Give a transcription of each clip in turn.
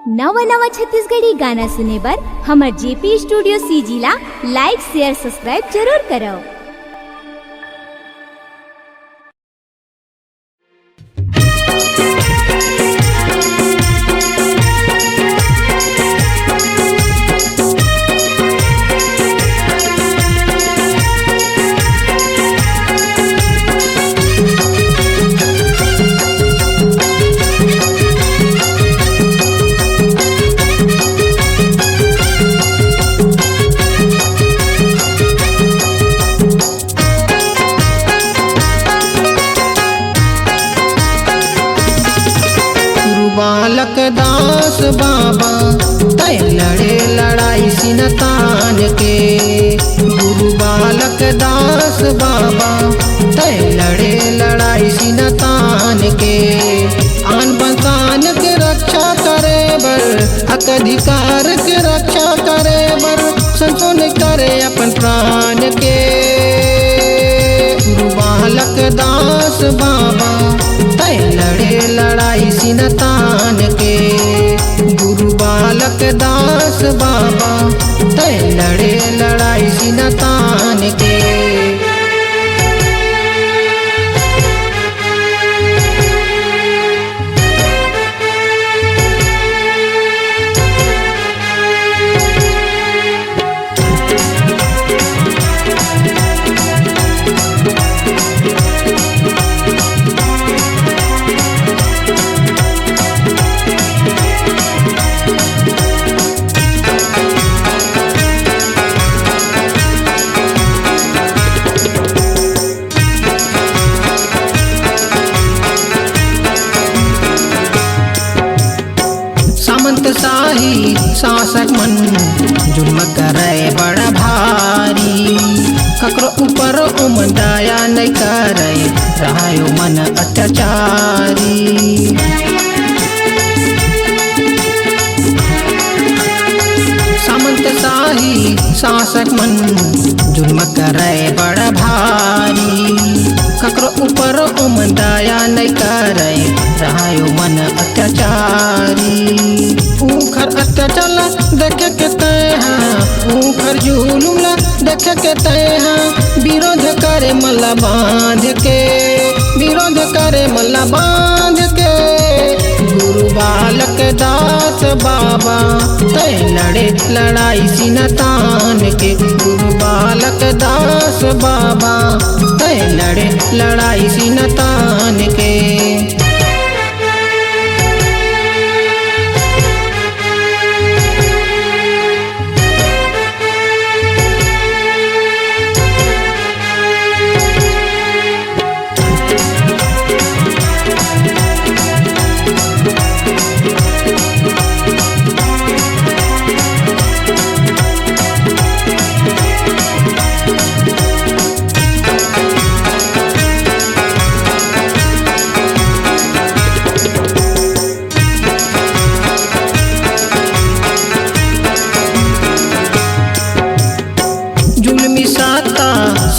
नवा नवा छत्तीसगढ़ी गाना सुने बर हमर जेपी स्टूडियो सीजी ला लाइक शेयर सब्सक्राइब जरूर करो। बालक दास बाबा तय लड़े लड़ाई सिनतान के। गुरु बालक दास बाबा तय लड़े लड़ाई सिनतान के। आन बसान के रक्षा करे बर हक अधिकार के रक्षा करे बर संतों करे अपन प्राण के। गुरु बालक दास बाबा तय लड़े लड़ाई सिनतान के। गुरु बालक दास बाबा तय लड़े लड़ाई सिनतान के। शाही शासक मन जुल्म करे बड़ा भारी। ककरो ऊपर ओम दया नहीं करे रहायो मन अत्याचारी। सामंतशाही शासक मन जुल्म करे बड़ा भारी। ककरो ऊपर ओम दया नहीं करे रहायो मन अत्याचारी। ऊखर अत्याचार देखे के तय हाँ ऊखर जुलुम ला देखे के तय हाँ। विरोध करे मल्ला बांध के विरोध करे मल्ला बांध के। गुरु बालक दास बाबा तय लड़े लड़ाई सिनतान के। गुरु बालक दास बाबा तय लड़े लड़ाई सिनतान के।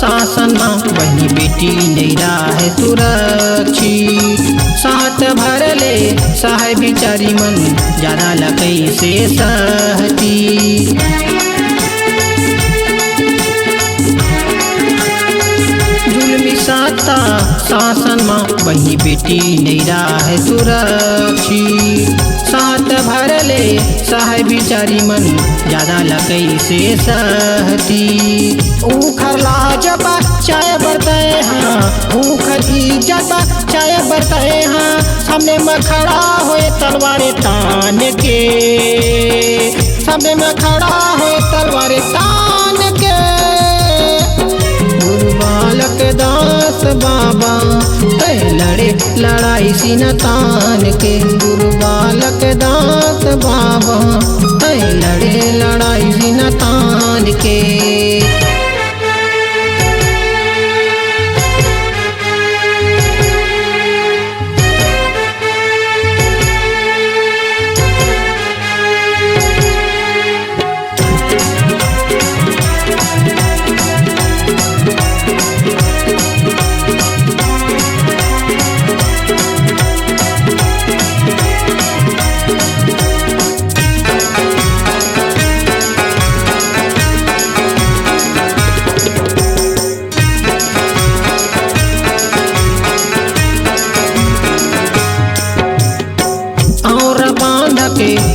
शासन में वही बेटी नहीं रहा सुरक्षित। साथ भर ले सहाय बिचारी मन ज्यादा लकई से सहती। जुल्मी साता शासन में वही बेटी नहीं रहा सुरक्षित। साथ भर ले सहाय बिचारी मन ज्यादा लकई से सहती। ऊखर लाजबा चाय बरताए हाँ ऊखर इज्जत चाय बरताए हाँ। सामने में खड़ा होए तलवारे तान के सामने में खड़ा होए तलवारे तान के। गुरु बालक दास बाबा तय लड़े लड़ाई सिनतान के। गुरु बालक दास बाबा तय लड़े लड़ाई सिनतान के।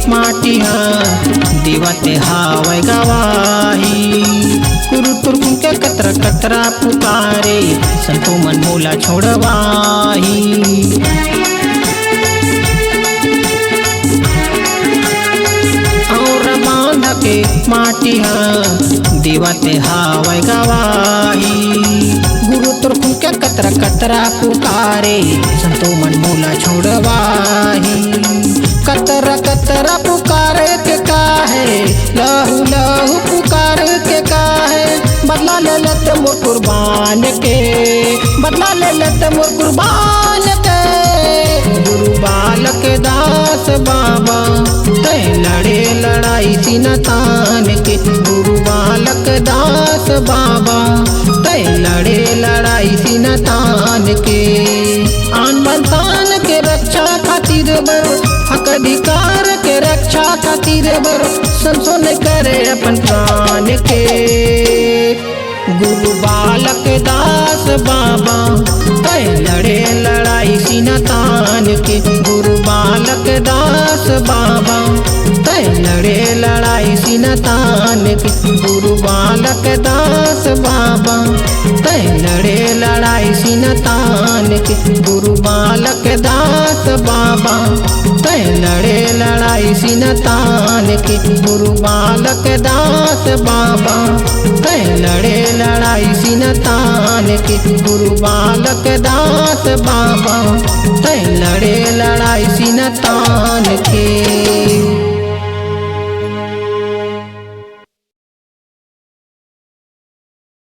माटी देवते हावै गवाही। गुरु तुरकुन के कतरा कतरा पुकारे संतो मन मोला छोड़वाही। और बांध के माटी देवते हावै गवाही। गुरु तुरकुन के कतरा कतरा पुकारे संतो मन मोला छोड़वाही। कतरा कतरा पुकारे के काहे लहू लहू पुकारे के काहे बदला ले लत मोर कुर्बान के बदला ले लत मोर कुर्बान के। गुरु बालक दास बाबा तै लड़े लड़ाई सीना तान के। गुरु बालक दास बाबा तै लड़े लड़ाई सीना तान के। आन बंतान के रक्षा खातिर बर हक अधिकार के रक्षा खातिर बर संसो न करे अपन प्राण के। गुरु बालक दास बाबा तै लड़े लड़ाई सीना तान के। गुरु बालक दास बाबा तै लड़े लड़ाई सीना तान के। गुरु बालक दास बाबा तै लड़े लड़ाई सीना तान के। गुरु बालक दास बाबा तै लड़े लड़ाई सीना तान के। गुरु बालक दास बाबा तै लड़े लड़ाई सीना तान के। गुरु बालक दास बाबा तै लड़े लड़ाई सीना तान के।